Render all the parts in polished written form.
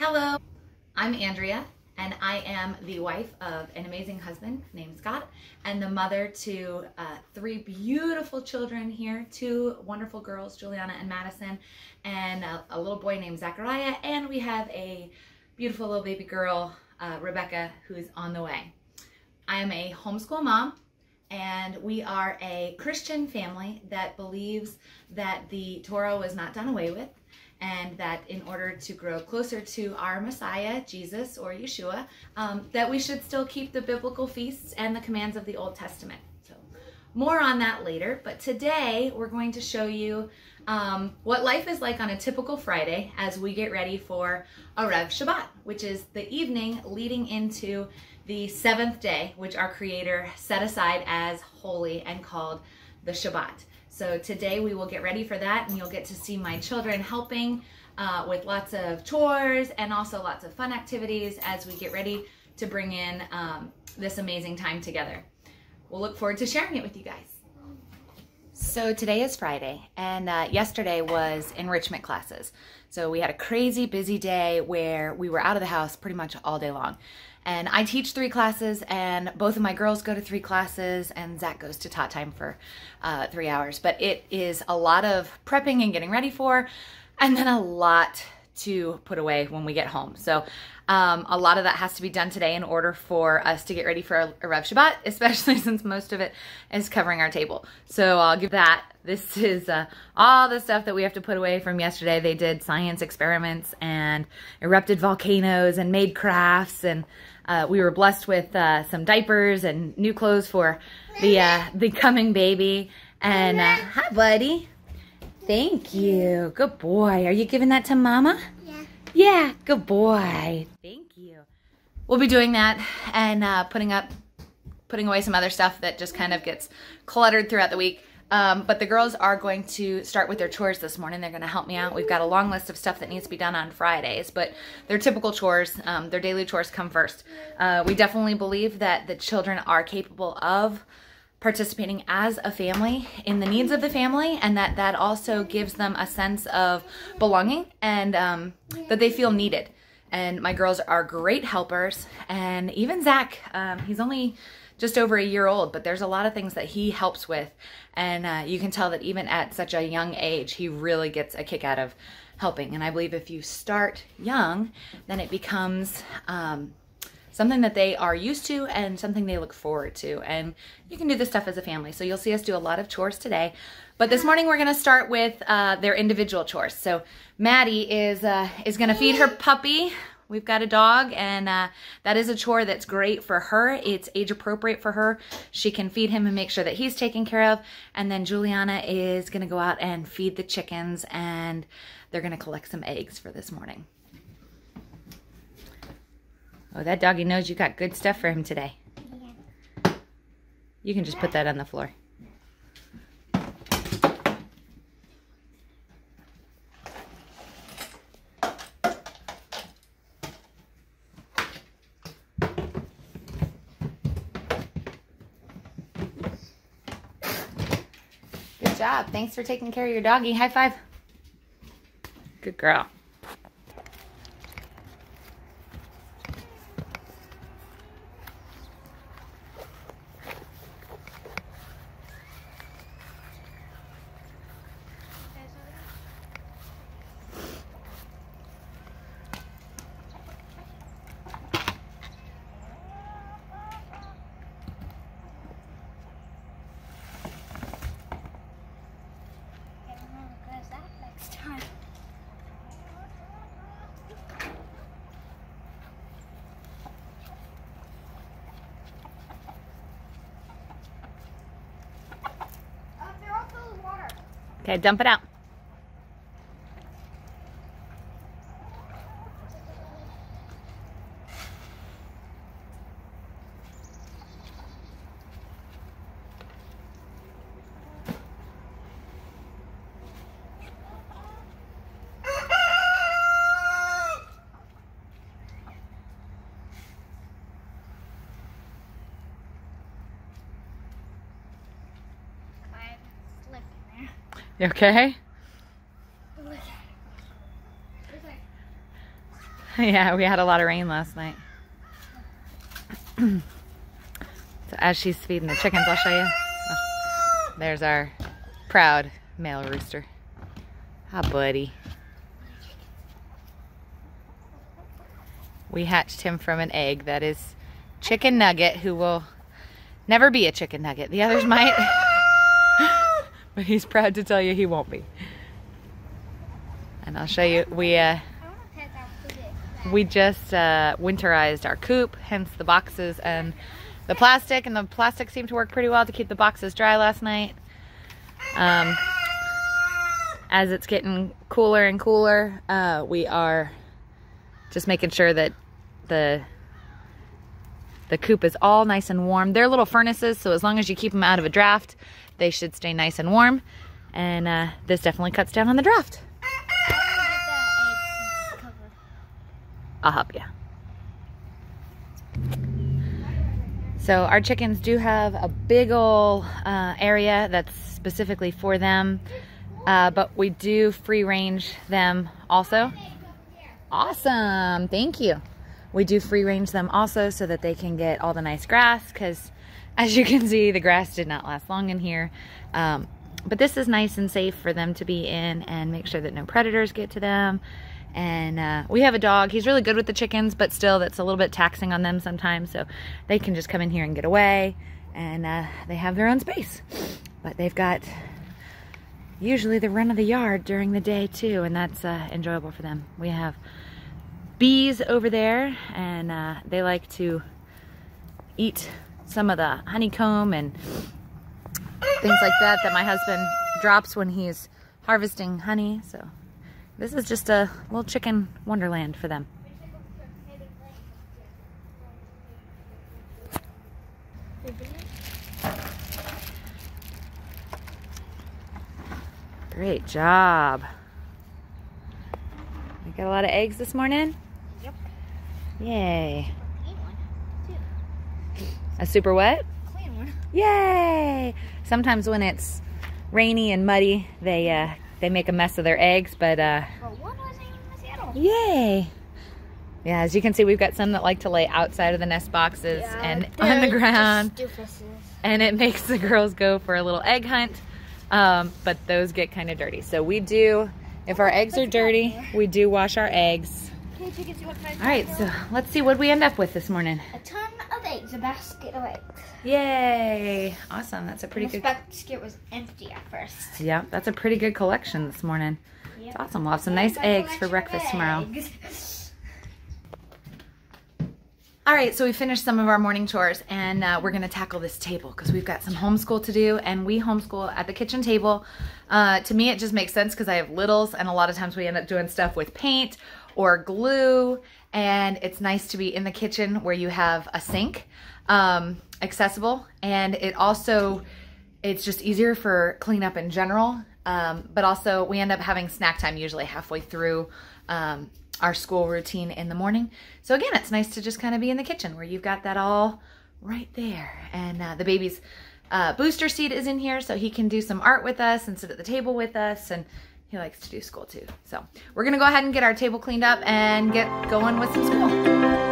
Hello, I'm Andrea, and I am the wife of an amazing husband named Scott, and the mother to three beautiful children here, two wonderful girls, Juliana and Madison, and a little boy named Zachariah, and we have a beautiful little baby girl, Rebecca, who's on the way. I am a homeschool mom, and we are a Christian family that believes that the Torah was not done away with, and that in order to grow closer to our Messiah, Jesus or Yeshua, that we should still keep the biblical feasts and the commands of the Old Testament. So more on that later, but today we're going to show you what life is like on a typical Friday as we get ready for Erev Shabbat, which is the evening leading into the seventh day, which our Creator set aside as holy and called the Shabbat. So today we will get ready for that, and you'll get to see my children helping with lots of chores and also lots of fun activities as we get ready to bring in this amazing time together. We'll look forward to sharing it with you guys. So today is Friday, and yesterday was enrichment classes. So we had a crazy busy day where we were out of the house pretty much all day long. And I teach 3 classes, and both of my girls go to 3 classes, and Zach goes to tot time for 3 hours. But it is a lot of prepping and getting ready for, and then a lot to put away when we get home. So a lot of that has to be done today in order for us to get ready for Erev Shabbat, especially since most of it is covering our table. So I'll give that. This is all the stuff that we have to put away from yesterday. They did science experiments and erupted volcanoes and made crafts, and we were blessed with some diapers and new clothes for the coming baby. And hi, buddy. Thank you. Good boy. Are you giving that to Mama? Yeah. Yeah, good boy. Thank you. We'll be doing that and putting away some other stuff that just kind of gets cluttered throughout the week. But the girls are going to start with their chores this morning. They're going to help me out. We've got a long list of stuff that needs to be done on Fridays, but their typical chores, their daily chores come first. We definitely believe that the children are capable of participating as a family in the needs of the family, and that also gives them a sense of belonging and that they feel needed. And my girls are great helpers, and even Zach, he's only just over a year old, but there's a lot of things that he helps with, and you can tell that even at such a young age, he really gets a kick out of helping. And I believe if you start young, then it becomes something that they are used to and something they look forward to. And you can do this stuff as a family. So you'll see us do a lot of chores today. But this morning we're gonna start with their individual chores. So Maddie is gonna feed her puppy. We've got a dog, and that is a chore that's great for her. It's age appropriate for her. She can feed him and make sure that he's taken care of. And then Juliana is gonna go out and feed the chickens, and they're gonna collect some eggs for this morning. Oh, that doggy knows you got good stuff for him today. Yeah. You can just put that on the floor. Good job. Thanks for taking care of your doggy. High five. Good girl. Okay, dump it out. You okay? Yeah, we had a lot of rain last night. So as she's feeding the chickens, I'll show you. Oh, there's our proud male rooster. Hi, buddy. We hatched him from an egg that is Chicken Nugget, who will never be a chicken nugget. The others might, but he's proud to tell you he won't be. And I'll show you, we just winterized our coop, hence the boxes and the plastic, and the plastic seemed to work pretty well to keep the boxes dry last night. As it's getting cooler and cooler, we are just making sure that the coop is all nice and warm. They're little furnaces, so as long as you keep them out of a draft, they should stay nice and warm. And this definitely cuts down on the draft. I'll help you. So our chickens do have a big ol' area that's specifically for them, but we do free range them also. Awesome, thank you. We do free range them also so that they can get all the nice grass, because as you can see, the grass did not last long in here. But this is nice and safe for them to be in, and make sure that no predators get to them. And we have a dog. He's really good with the chickens, but still that's a little bit taxing on them sometimes. So they can just come in here and get away, and they have their own space. But they've got usually the run of the yard during the day too, and that's enjoyable for them. We have bees over there, and they like to eat some of the honeycomb and things like that that my husband drops when he's harvesting honey. So this is just a little chicken wonderland for them. Great job. You got a lot of eggs this morning? Yep. Yay. Clean one, too. A super wet? Clean one. Yay! Sometimes when it's rainy and muddy, they make a mess of their eggs, but Well, one wasn't even messy at all. yay! Yeah, as you can see, we've got some that like to lay outside of the nest boxes and on the ground. And it makes the girls go for a little egg hunt. But those get kind of dirty. So we do, if our eggs are dirty, we do wash our eggs. All right, so let's see what we end up with this morning. A ton of eggs, a basket of eggs. Yay! Awesome, that's a pretty good. The basket was empty at first. Yeah, that's a pretty good collection this morning. Yep. It's awesome. We'll have some nice eggs for breakfast tomorrow. All right, so we finished some of our morning chores, and we're gonna tackle this table because we've got some homeschool to do, and we homeschool at the kitchen table. To me, it just makes sense because I have littles, and a lot of times we end up doing stuff with paint or glue, and it's nice to be in the kitchen where you have a sink accessible, and it's just easier for cleanup in general, but also we end up having snack time usually halfway through our school routine in the morning. So again, it's nice to just kind of be in the kitchen where you've got that all right there. And the baby's booster seat is in here, so he can do some art with us and sit at the table with us, and he likes to do school too. So we're gonna go ahead and get our table cleaned up and get going with some school.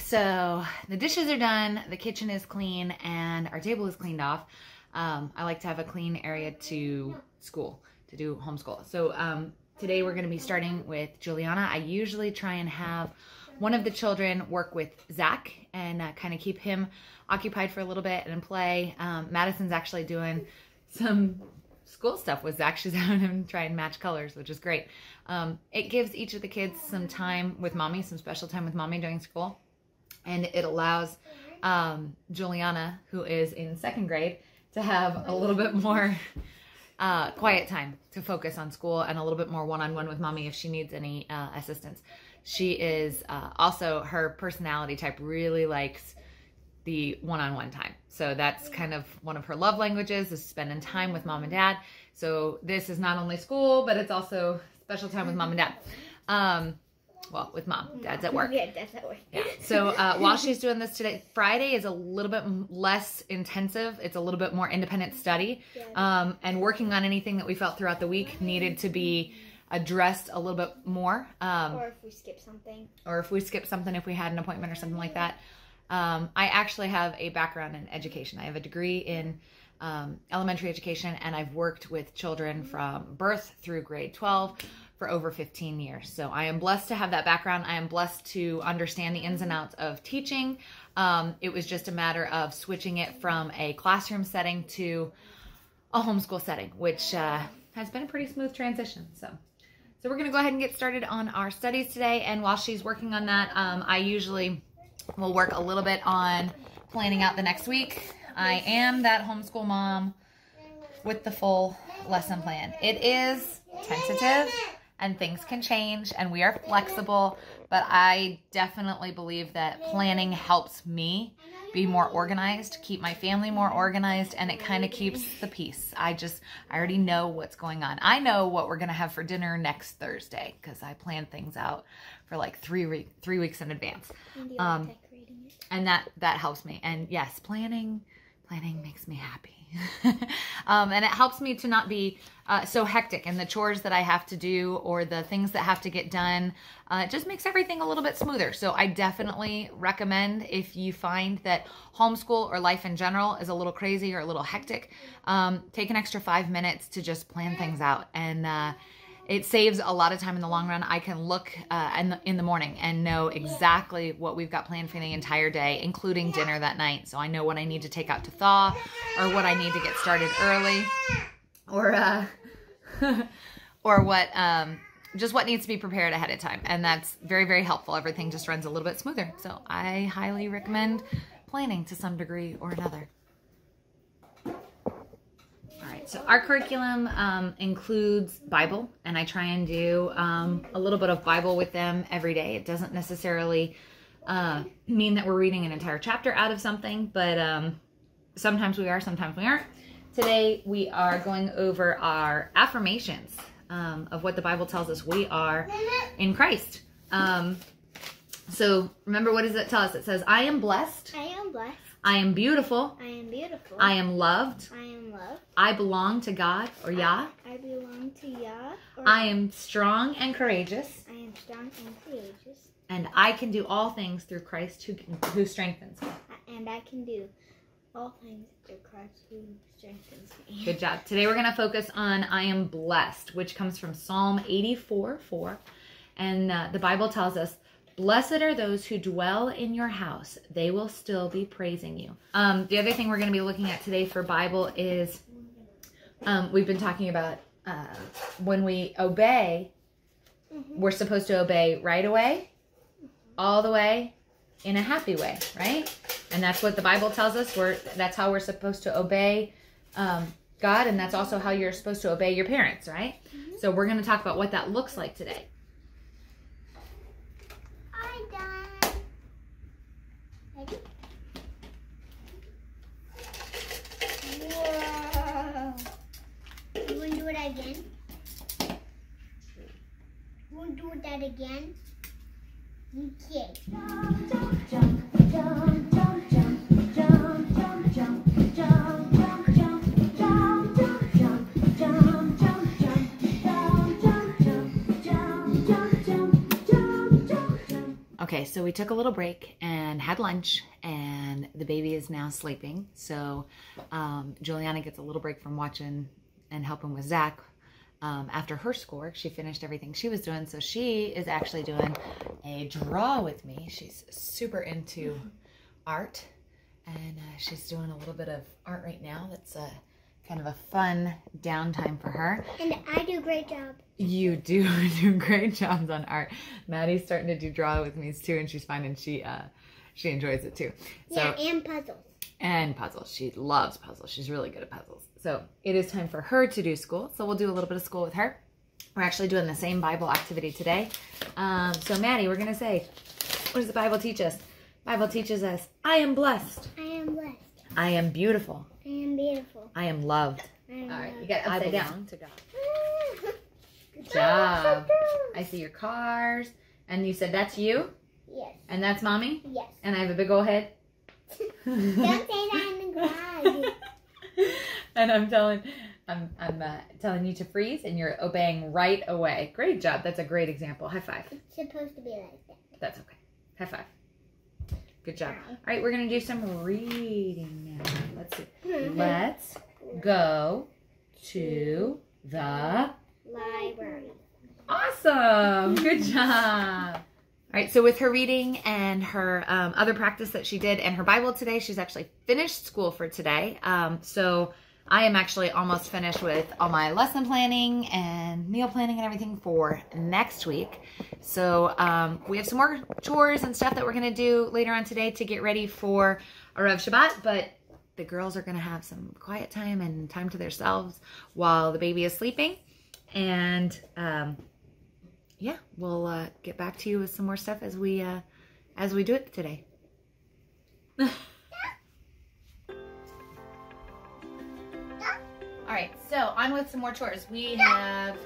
so the dishes are done, the kitchen is clean, and our table is cleaned off. I like to have a clean area to do homeschool. So today we're going to be starting with Juliana. I usually try and have one of the children work with Zach and kind of keep him occupied for a little bit and play. Madison's actually doing some school stuff with Zach. She's having him try and match colors, which is great. It gives each of the kids some time with mommy, some special time with mommy during school. And it allows Juliana, who is in 2nd grade, to have a little bit more quiet time to focus on school and a little bit more one-on-one with mommy if she needs any assistance. She is also, her personality type really likes the one-on-one time. So that's kind of one of her love languages, is spending time with mom and dad. So this is not only school, but it's also special time with mom and dad. Well, with mom. Dad's at work. Yeah, Dad's at work. Yeah. So while she's doing this today, Friday is a little bit less intensive. It's a little bit more independent study. And working on anything that we felt throughout the week needed to be addressed a little bit more. Or if we skip something. If we had an appointment or something like that. I actually have a background in education. I have a degree in elementary education, and I've worked with children from birth through grade 12 for over 15 years. So I am blessed to have that background. I am blessed to understand the ins and outs of teaching. It was just a matter of switching it from a classroom setting to a homeschool setting, which has been a pretty smooth transition. So we're going to go ahead and get started on our studies today. And while she's working on that, I usually will work a little bit on planning out the next week. I am that homeschool mom with the full lesson plan. It is tentative and things can change and we are flexible, but I definitely believe that planning helps me be more organized, keep my family more organized, and it kind of keeps the peace. I already know what's going on. I know what we're going to have for dinner next Thursday because I plan things out for like 3 weeks in advance. And that helps me. And yes, planning makes me happy. And it helps me to not be so hectic in the chores that I have to do or the things that have to get done. It just makes everything a little bit smoother. So I definitely recommend, if you find that homeschool or life in general is a little crazy or a little hectic, take an extra 5 minutes to just plan things out. And it saves a lot of time in the long run. I can look in the morning and know exactly what we've got planned for the entire day, including dinner that night. So I know what I need to take out to thaw or what I need to get started early or what just what needs to be prepared ahead of time. And that's very, very helpful. Everything just runs a little bit smoother. So I highly recommend planning to some degree or another. So our curriculum includes Bible, and I try and do a little bit of Bible with them every day. It doesn't necessarily mean that we're reading an entire chapter out of something, but sometimes we are, sometimes we aren't. Today we are going over our affirmations of what the Bible tells us we are in Christ. So remember, what does it tell us? It says, I am blessed. I am blessed. I am beautiful. I am beautiful. I am loved. I am loved. I belong to God, or Yah. I belong to Yah. I am strong and courageous. I am strong and courageous. And I can do all things through Christ who strengthens me. And I can do all things through Christ who strengthens me. Good job. Today we're going to focus on I am blessed, which comes from Psalm 84:4. And the Bible tells us, blessed are those who dwell in your house. They will still be praising you. The other thing we're going to be looking at today for Bible is, we've been talking about when we obey, we're supposed to obey right away, all the way, in a happy way, right? And that's what the Bible tells us. That's how we're supposed to obey God, and that's also how you're supposed to obey your parents, right? So we're going to talk about what that looks like today. Whoa. You want to do it again? You want to do that again? Okay. Jump, jump, jump, jump, jump, jump, jump, jump, jump, jump, jump, jump, jump, jump, jump, jump, jump, jump, jump. Okay, so we took a little break and and had lunch, and the baby is now sleeping. So Juliana gets a little break from watching and helping with Zach after her schoolwork. She finished everything she was doing, so she is actually doing a draw with me. She's super into art, and she's doing a little bit of art right now. That's kind of a fun downtime for her. And I do a great job. You do great jobs on art. Maddie's starting to do draw with me too, and she's finding she enjoys it too. So, yeah, and puzzles. And puzzles. She loves puzzles. She's really good at puzzles. So it is time for her to do school. So we'll do a little bit of school with her. We're actually doing the same Bible activity today. So Maddie, we're going to say, what does the Bible teach us? The Bible teaches us, I am blessed. I am blessed. I am beautiful. I am beautiful. I am loved. I am All right, loved. you got upside down. down. To God. Good job. I see your cars. And you said that's you? Yes. And that's mommy? Yes. And I have a big old head? Don't say that in the garage. And I'm telling you to freeze, and you're obeying right away. Great job. That's a great example. High five. It's supposed to be like that. That's okay. High five. Good job. All right, we're going to do some reading now. Let's see. Let's go to the Library. Awesome. Good job. All right, so with her reading and her other practice that she did and her Bible today, she's actually finished school for today. So I am actually almost finished with all my lesson planning and meal planning and everything for next week. So we have some more chores and stuff that we're going to do later on today to get ready for Erev Shabbat, but the girls are going to have some quiet time and time to themselves while the baby is sleeping. And yeah, we'll get back to you with some more stuff as we do it today. All right, so on with some more chores. We have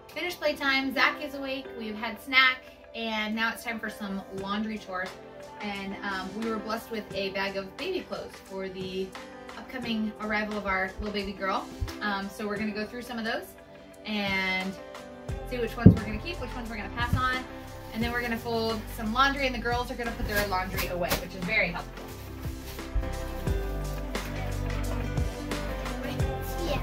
finished playtime. Zach is awake. We've had snack, and now it's time for some laundry chores. And we were blessed with a bag of baby clothes for the upcoming arrival of our little baby girl. So we're gonna go through some of those and see which ones we're going to keep, which ones we're going to pass on, and then we're going to fold some laundry, and the girls are going to put their laundry away, which is very helpful. Yeah.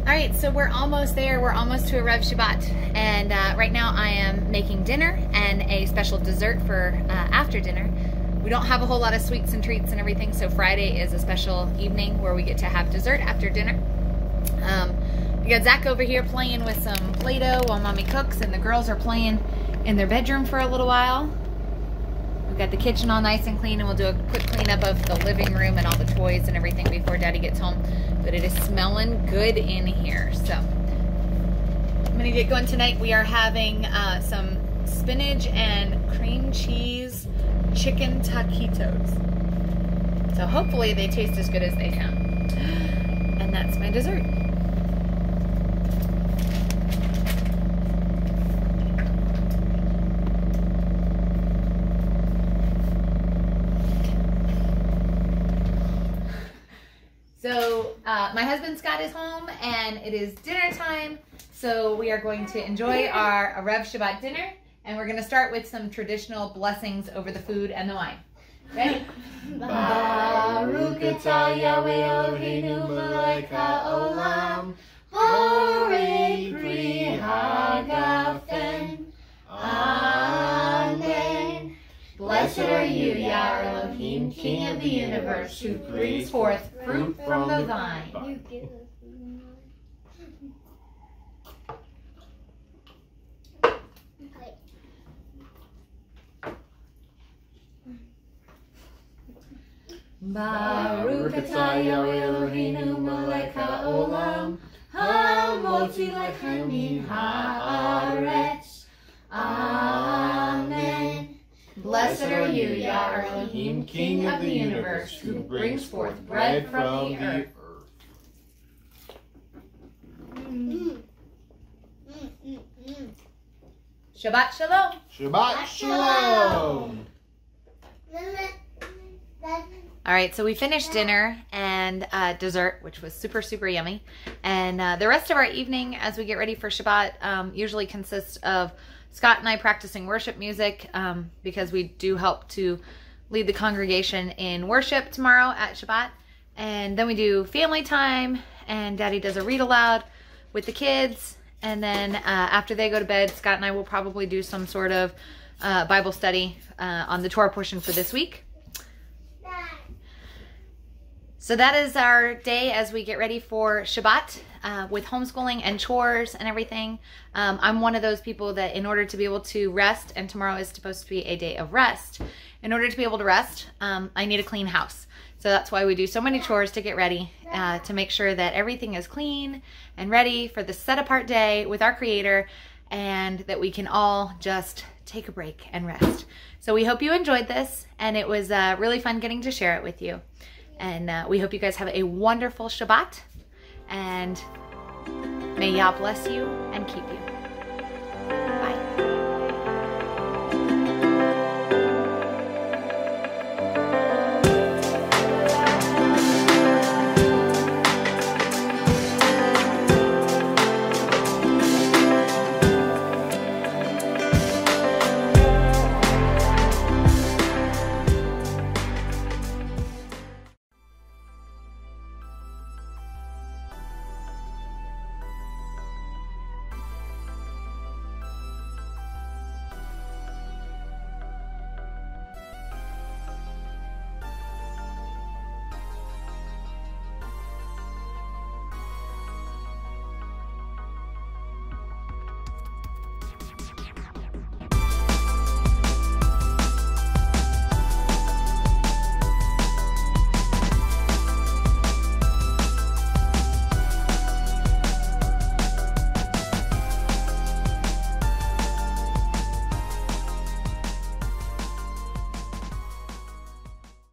Alright, so we're almost there. We're almost to Erev Shabbat. And right now I am making dinner and a special dessert for after dinner. We don't have a whole lot of sweets and treats and everything, so Friday is a special evening where we get to have dessert after dinner. We got Zach over here playing with some Play-Doh while Mommy cooks, and the girls are playing in their bedroom for a little while. We've got the kitchen all nice and clean, and we'll do a quick cleanup of the living room and all the toys and everything before Daddy gets home. But it is smelling good in here. So I'm gonna get going tonight. We are having some spinach and cream cheese chicken taquitos. So hopefully they taste as good as they sound. And that's my dessert. So my husband Scott is home, and it is dinner time. So we are going to enjoy our Erev Shabbat dinner, and we're going to start with some traditional blessings over the food and the wine. Ready? Baruch atah Yahweh Eloheinu melech haolam, borei pri hagafen. Amen. Blessed are you, Yah Elohim, King of the universe, who brings forth fruit from the vine. Baruch atah Yahweh Eloheinu melech haolam, hamotzi lechem min haaretz. Amen. Blessed are you, Yah Elohim, King of the universe, who brings forth bread from the earth. Shabbat Shalom. Shabbat Shalom. All right, so we finished dinner and dessert, which was super, super yummy. And the rest of our evening, as we get ready for Shabbat, usually consists of Scott and I practicing worship music because we do help to lead the congregation in worship tomorrow at Shabbat. And then we do family time, and Daddy does a read aloud with the kids. And then after they go to bed, Scott and I will probably do some sort of Bible study on the Torah portion for this week. So that is our day as we get ready for Shabbat with homeschooling and chores and everything. I'm one of those people that in order to be able to rest, and tomorrow is supposed to be a day of rest, in order to be able to rest, I need a clean house. So that's why we do so many chores to get ready, to make sure that everything is clean and ready for the set-apart day with our Creator, and that we can all just take a break and rest. So we hope you enjoyed this, and it was really fun getting to share it with you. And we hope you guys have a wonderful Shabbat, and may Yah bless you and keep you. Bye.